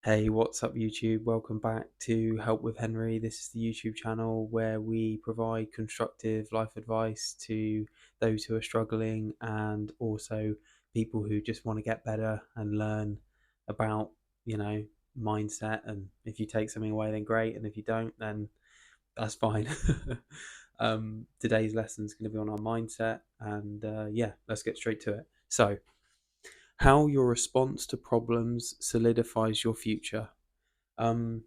Hey, what's up, YouTube? Welcome back to Help with Henry. This is the YouTube channel where we provide constructive life advice to those who are struggling and also people who just want to get better and learn about, you know, mindset. And if you take something away, then great. And if you don't, then that's fine. Today's lesson is going to be on our mindset. And yeah, let's get straight to it. So, how your response to problems solidifies your future. Um,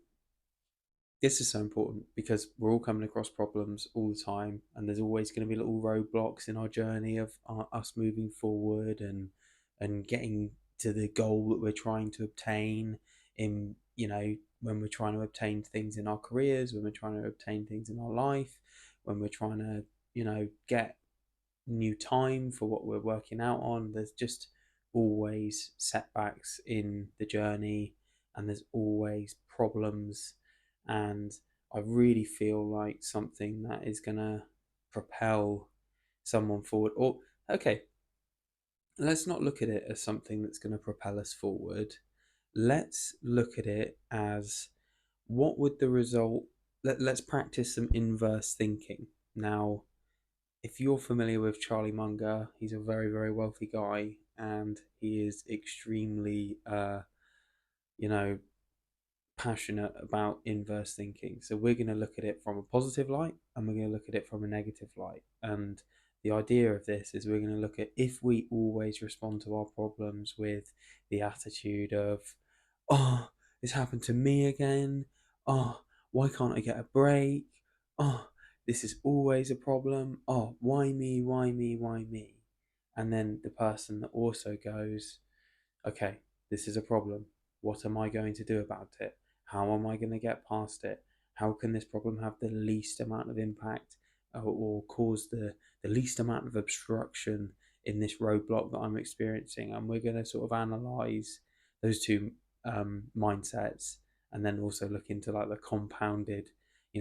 this is so important because we're all coming across problems all the time, and there's always going to be little roadblocks in our journey of us moving forward and getting to the goal that we're trying to obtain. In when we're trying to obtain things in our careers, when we're trying to obtain things in our life, when we're trying to get new time for what we're working out on. There's just always setbacks in the journey, and there's always problems. And I really feel like something that is going to propel someone forward. Or, okay, let's not look at it as something that's going to propel us forward. Let's look at it as what would the result. Let's practice some inverse thinking. Now, if you're familiar with Charlie Munger, he's a very, very wealthy guy, and he is extremely, you know, passionate about inverse thinking. So we're going to look at it from a positive light, and we're going to look at it from a negative light. And the idea of this is we're going to look at if we always respond to our problems with the attitude of, oh, this happened to me again. Oh, why can't I get a break? Oh, this is always a problem. Oh, why me? Why me? Why me? And then the person that also goes, okay, this is a problem. What am I going to do about it? How am I going to get past it? How can this problem have the least amount of impact, or cause the least amount of obstruction in this roadblock that I'm experiencing? And we're going to sort of analyze those two mindsets, and then also look into like the compounded,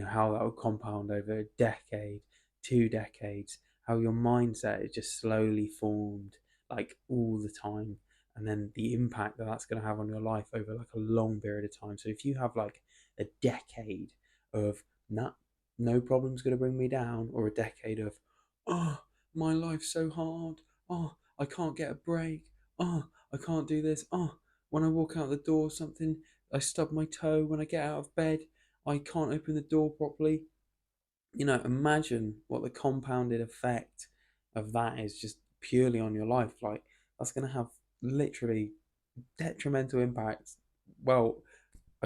how that would compound over a decade, 2 decades, how your mindset is just slowly formed like all the time, and then the impact that that's going to have on your life over like a long period of time. So if you have like a decade of no problem's going to bring me down, or a decade of, oh, my life's so hard, oh, I can't get a break, oh, I can't do this, oh, when I walk out the door, something, I stub my toe, when I get out of bed, I can't open the door properly. Imagine what the compounded effect of that is just purely on your life. Like, that's going to have literally detrimental impacts. Well,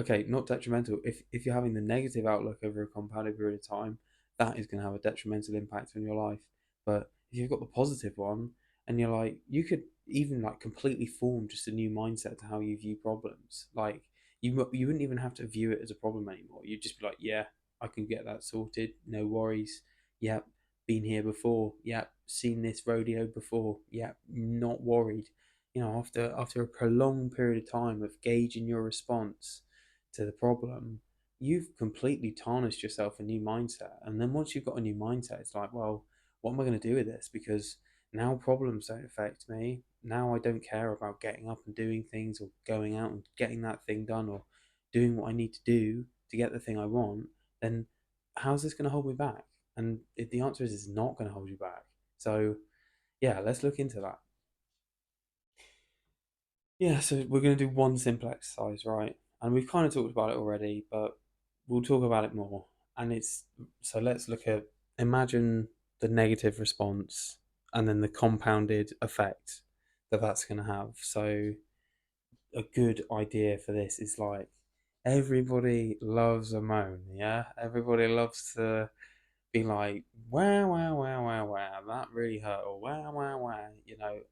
okay, not detrimental. If you're having the negative outlook over a compounded period of time, that is going to have a detrimental impact on your life. But if you've got the positive one, and you're like, you could even like completely form just a new mindset to how you view problems. Like, you wouldn't even have to view it as a problem anymore. You'd just be like, yeah, I can get that sorted. No worries. Yep, been here before. Yep, seen this rodeo before. Yep, not worried. After a prolonged period of time of gauging your response to the problem, you've completely tarnished yourself a new mindset. And then once you've got a new mindset, it's like, well, what am I going to do with this? Because now problems don't affect me. Now I don't care about getting up and doing things, or going out and getting that thing done, or doing what I need to do to get the thing I want. Then how's this going to hold me back? And if the answer is it's not going to hold you back. So yeah, let's look into that. Yeah, so we're going to do one simple exercise, right? And we've kind of talked about it already, but we'll talk about it more. And it's so let's look at, imagine the negative response and then the compounded effect that that's going to have. So a good idea for this is like, everybody loves a moan, yeah? Everybody loves to be like, wow, wow, wow, wow, wow, that really hurt, or wow, wow, wow.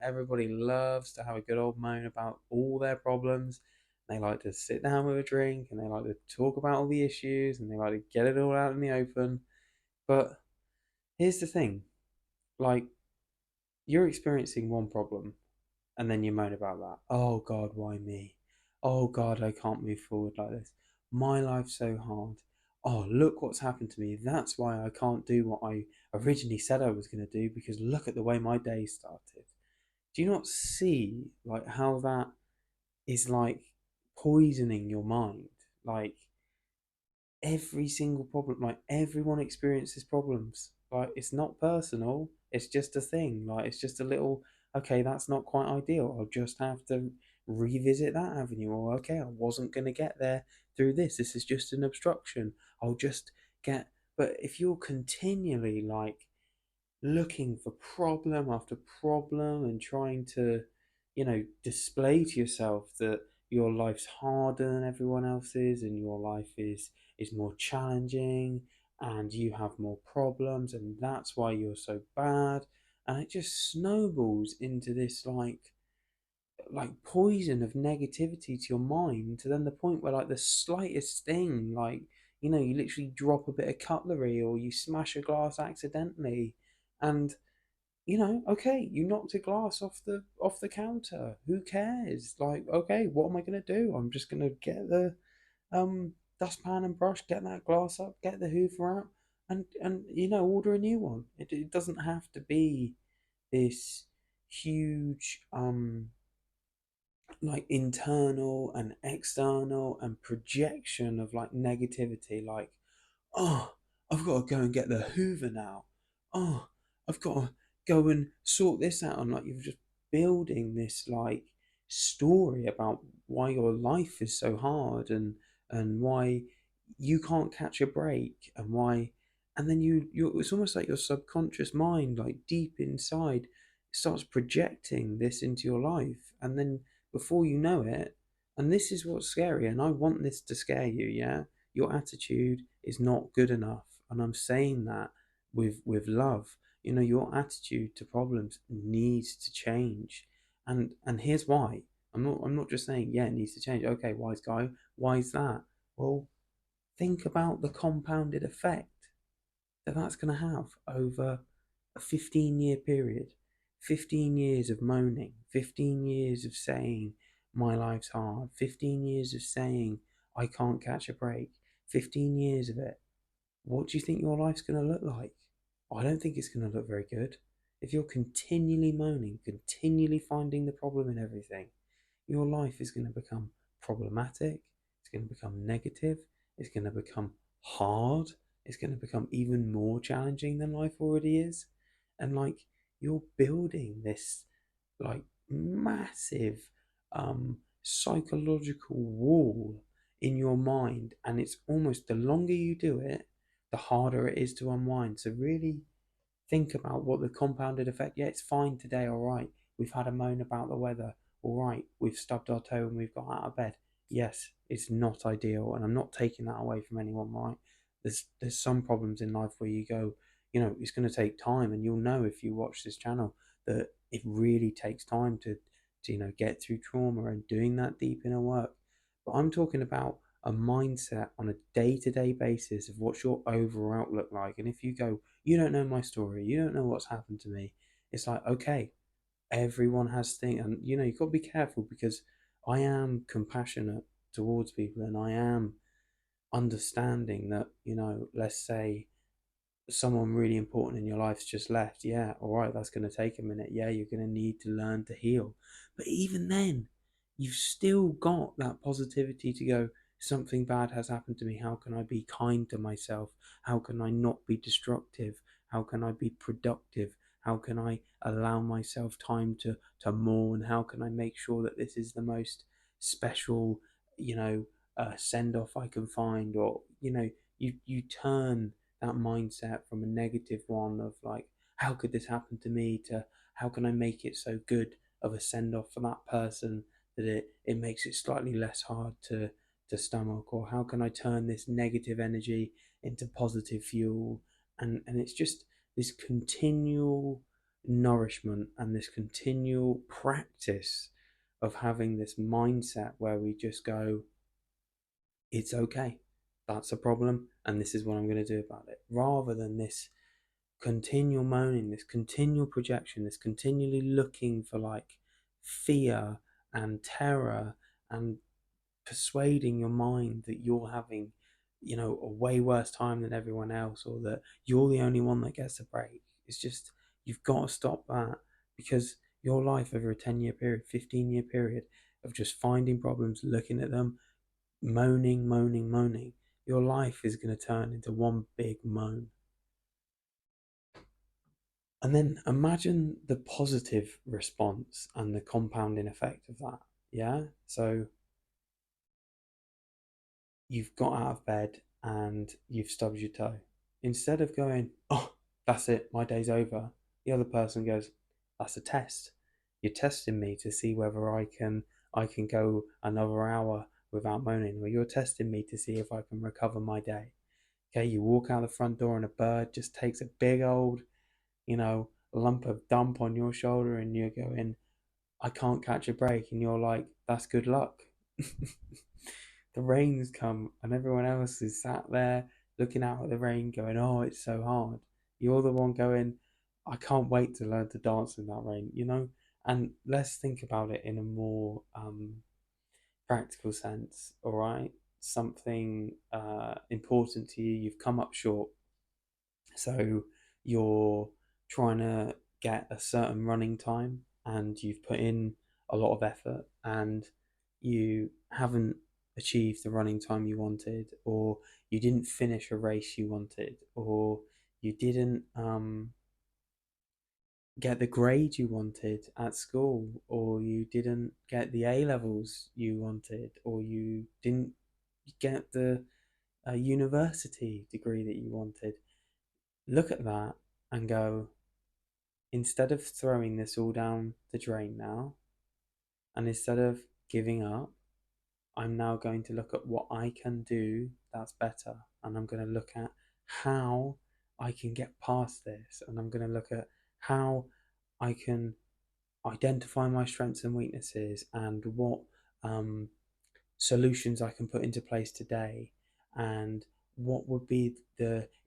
Everybody loves to have a good old moan about all their problems. They like to sit down with a drink, and they like to talk about all the issues, and they like to get it all out in the open. But here's the thing, like, you're experiencing one problem, and then you moan about that. Oh God, why me? Oh God, I can't move forward like this. My life's so hard. Oh, look what's happened to me. That's why I can't do what I originally said I was going to do, because look at the way my day started. Do you not see like how that is like poisoning your mind. Like every single problem, like everyone experiences problems. Like it's not personal, it's just a thing. Like it's just a little, okay, that's not quite ideal. I'll just have to revisit that avenue. Or okay, I wasn't going to get there through this. This is just an obstruction. I'll just get. But if you're continually like looking for problem after problem and trying to, display to yourself that your life's harder than everyone else's and your life is more challenging and you have more problems and that's why you're so bad, and it just snowballs into this like poison of negativity to your mind, to then the point where like the slightest thing, like you literally drop a bit of cutlery or you smash a glass accidentally, and okay, you knocked a glass off the counter. Who cares? Like, okay, what am I gonna do? I'm just gonna get the dustpan and brush, get that glass up, get the Hoover out, and order a new one. It doesn't have to be this huge like internal and external and projection of like negativity, like, oh, I've got to go and get the Hoover now. Oh, I've got to go and sort this out. And like you're just building this like story about why your life is so hard, and why you can't catch a break, and why, and then you it's almost like your subconscious mind, like deep inside, starts projecting this into your life, and then before you know it, and this is what's scary, and I want this to scare you, yeah, your attitude is not good enough, and I'm saying that with love. Your attitude to problems needs to change, and here's why. I'm not just saying, yeah, it needs to change. Okay, wise guy, why is that? Well, think about the compounded effect that's going to have over a 15-year period. 15 years of moaning, 15 years of saying my life's hard, 15 years of saying I can't catch a break, 15 years of it. What do you think your life's going to look like? I don't think it's going to look very good. If you're continually moaning, continually finding the problem in everything, your life is going to become problematic, it's going to become negative, it's going to become hard, it's going to become even more challenging than life already is. And like you're building this like massive psychological wall in your mind, and it's almost, the longer you do it, the harder it is to unwind. So really think about what the compounded effect. Yeah, it's fine today, all right. We've had a moan about the weather, all right. We've stubbed our toe and we've got out of bed. Yes, it's not ideal, and I'm not taking that away from anyone, right? There's some problems in life where you go, it's going to take time, and you'll know if you watch this channel that it really takes time to get through trauma and doing that deep inner work. But I'm talking about a mindset on a day-to-day basis of what's your overall outlook like. And if you go, you don't know my story, you don't know what's happened to me, it's like, okay, everyone has things, and you've got to be careful, because I am compassionate towards people, and I am understanding that, let's say someone really important in your life's just left. Yeah, all right, that's going to take a minute. Yeah, you're going to need to learn to heal. But even then, you've still got that positivity to go, something bad has happened to me. How can I be kind to myself? How can I not be destructive? How can I be productive? How can I allow myself time to mourn? How can I make sure that this is the most special, send off I can find? Or, you turn that mindset from a negative one of like, how could this happen to me, to how can I make it so good of a send off for that person that it makes it slightly less hard to stomach, or how can I turn this negative energy into positive fuel, and it's just this continual nourishment and this continual practice of having this mindset where we just go, it's okay. That's a problem, and this is what I'm going to do about it. Rather than this continual moaning, this continual projection, this continually looking for like fear and terror, and persuading your mind that you're having, a way worse time than everyone else, or that you're the only one that gets a break. It's just, you've got to stop that, because your life over a 10-year period, 15-year period, of just finding problems, looking at them, moaning, moaning, moaning, your life is going to turn into one big moan. And then imagine the positive response and the compounding effect of that. Yeah. So you've got out of bed and you've stubbed your toe. Instead of going, oh, that's it, my day's over, the other person goes, that's a test. You're testing me to see whether I can go another hour without moaning, or you're testing me to see if I can recover my day. Okay, you walk out the front door and a bird just takes a big old, lump of dump on your shoulder and you're going, I can't catch a break, and you're like, that's good luck. The rain's come and everyone else is sat there looking out at the rain going, oh, it's so hard. You're the one going, I can't wait to learn to dance in that rain. And let's think about it in a more practical sense, all right? Something important to you, you've come up short. So you're trying to get a certain running time and you've put in a lot of effort and you haven't achieved the running time you wanted, or you didn't finish a race you wanted, or you didn't get the grade you wanted at school, or you didn't get the A levels you wanted, or you didn't get the university degree that you wanted. Look at that and go, instead of throwing this all down the drain now, and instead of giving up, I'm now going to look at what I can do that's better. And I'm going to look at how I can get past this. And I'm going to look at how I can identify my strengths and weaknesses and what um, solutions I can put into place today. And what would be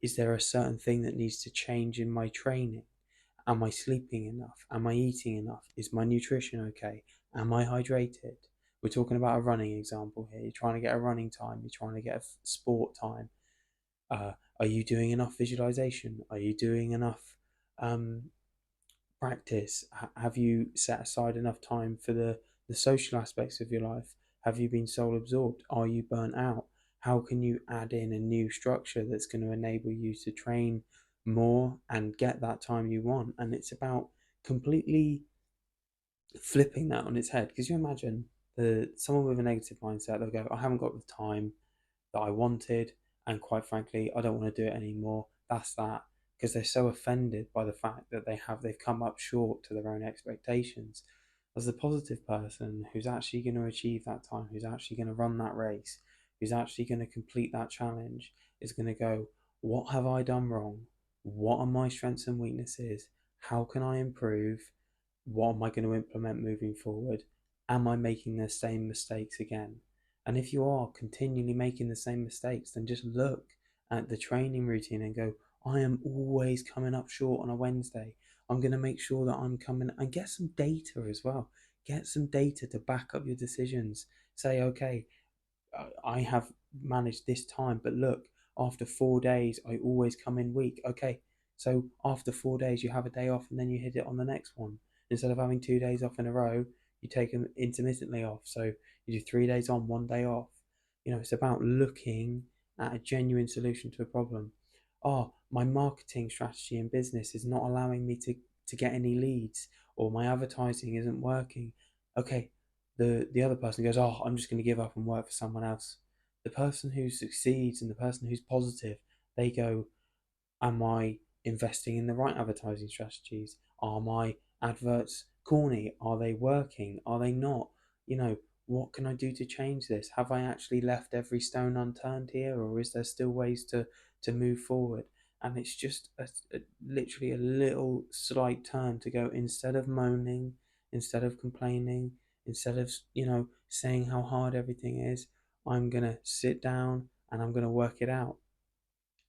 is there a certain thing that needs to change in my training? Am I sleeping enough? Am I eating enough? Is my nutrition okay? Am I hydrated? We're talking about a running example here. You're trying to get a running time. You're trying to get a sport time. Are you doing enough visualization? Are you doing enough um, practice? Have you set aside enough time for the social aspects of your life? Have you been soul absorbed? Are you burnt out? How can you add in a new structure that's going to enable you to train more and get that time you want? And it's about completely flipping that on its head. Because you imagine someone with a negative mindset, they'll go, I haven't got the time that I wanted, and quite frankly, I don't want to do it anymore. That's that. Because they're so offended by the fact that they've come up short to their own expectations. As the positive person who's actually going to achieve that time, who's actually going to run that race, who's actually going to complete that challenge, is going to go, what have I done wrong? What are my strengths and weaknesses? How can I improve? What am I going to implement moving forward? Am I making the same mistakes again? And if you are continually making the same mistakes, then just look at the training routine and go, I am always coming up short on a Wednesday. I'm going to make sure that I'm coming, and get some data as well. Get some data to back up your decisions. Say, okay, I have managed this time, but look, after 4 days, I always come in weak. Okay, so after 4 days, you have a day off and then you hit it on the next one. Instead of having 2 days off in a row, you take them intermittently off. So you do 3 days on, 1 day off. It's about looking at a genuine solution to a problem. Oh, my marketing strategy in business is not allowing me to get any leads, or my advertising isn't working. Okay, the other person goes, oh, I'm just going to give up and work for someone else. The person who succeeds and the person who's positive, they go, am I investing in the right advertising strategies? Are my adverts corny? Are they working? Are they not? What can I do to change this? Have I actually left every stone unturned here, or is there still ways to move forward? And it's just literally a little slight turn to go, instead of moaning, instead of complaining, instead of saying how hard everything is, I'm gonna sit down and I'm gonna work it out.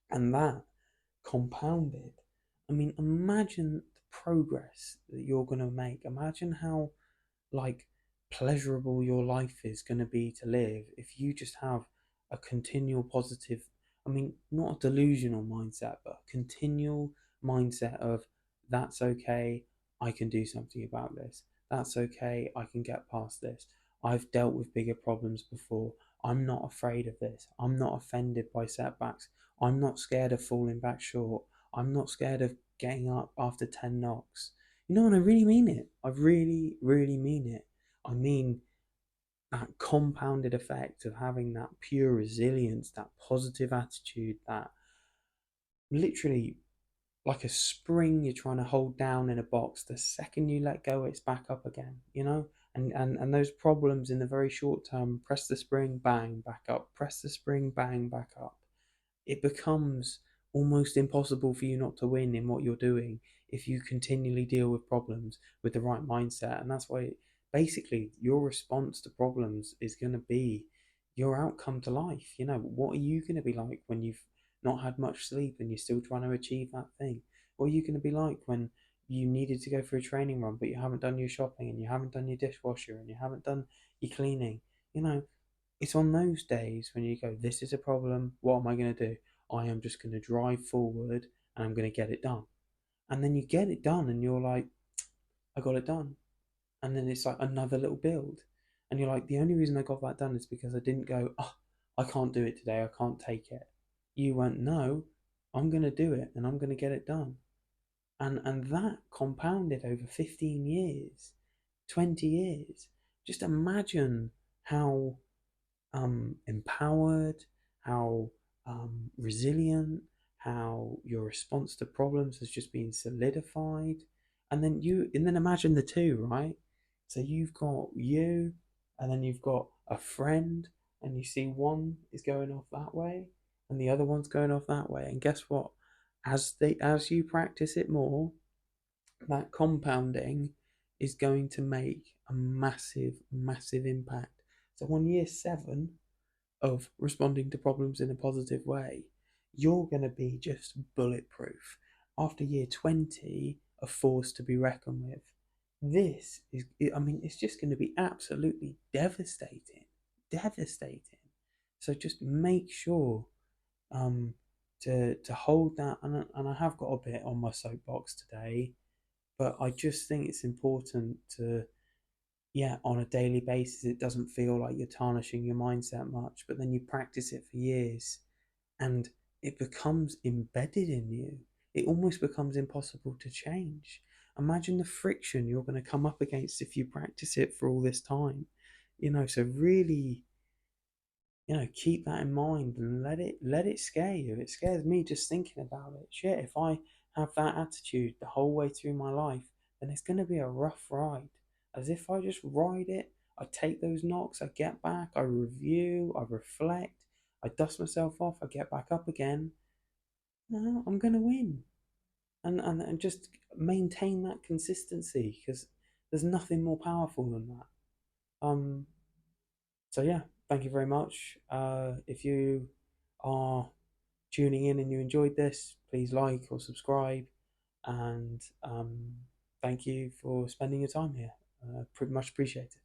And that compounded. I mean, imagine the progress that you're going to make. Imagine how, like, pleasurable your life is going to be to live if you just have a continual positive, I mean, not a delusional mindset, but a continual mindset of, that's okay, I can do something about this. That's okay, I can get past this. I've dealt with bigger problems before. I'm not afraid of this. I'm not offended by setbacks. I'm not scared of falling back short. I'm not scared of getting up after 10 knocks. You know, and I really mean it. I really, really mean it. I mean that compounded effect of having that pure resilience, that positive attitude, that literally like a spring you're trying to hold down in a box. The second you let go, it's back up again, you know? And those problems in the very short term, press the spring, bang, back up, press the spring, bang, back up. It becomes almost impossible for you not to win in what you're doing if you continually deal with problems with the right mindset. And that's why basically your response to problems is going to be your outcome to life. You know, what are you going to be like when you've not had much sleep and you're still trying to achieve that thing? What are you going to be like when you needed to go for a training run but you haven't done your shopping and you haven't done your dishwasher and you haven't done your cleaning? You know, it's on those days when you go, this is a problem, what am I going to do? I am just going to drive forward and I'm going to get it done. And then you get it done and you're like, I got it done. And then it's like another little build. And you're like, the only reason I got that done is because I didn't go, oh, I can't do it today, I can't take it. You went, no, I'm going to do it and I'm going to get it done. And that compounded over 15 years, 20 years. Just imagine how empowered, how resilient, how your response to problems has just been solidified. And then imagine the two, right? So you've got you, and then you've got a friend, and you see one is going off that way, and the other one's going off that way. And guess what? As you practice it more, that compounding is going to make a massive, massive impact. So on year 7 of responding to problems in a positive way, you're going to be just bulletproof. After year 20, a force to be reckoned with. This is, I mean, it's just going to be absolutely devastating. Devastating. So just make sure to hold that. And I have got a bit on my soapbox today, but I just think it's important to, yeah, on a daily basis, it doesn't feel like you're tarnishing your mindset much, but then you practice it for years and it becomes embedded in you. It almost becomes impossible to change. Imagine the friction you're going to come up against if you practice it for all this time. You know, so really, you know, keep that in mind and let it scare you. It scares me just thinking about it. Shit, if I have that attitude the whole way through my life, then it's going to be a rough ride. As if I just ride it, I take those knocks, I get back, I review, I reflect, I dust myself off, I get back up again. No, I'm going to win. And just maintain that consistency because there's nothing more powerful than that. So yeah, thank you very much. If you are tuning in and you enjoyed this, please like or subscribe, and thank you for spending your time here. Pretty much appreciated.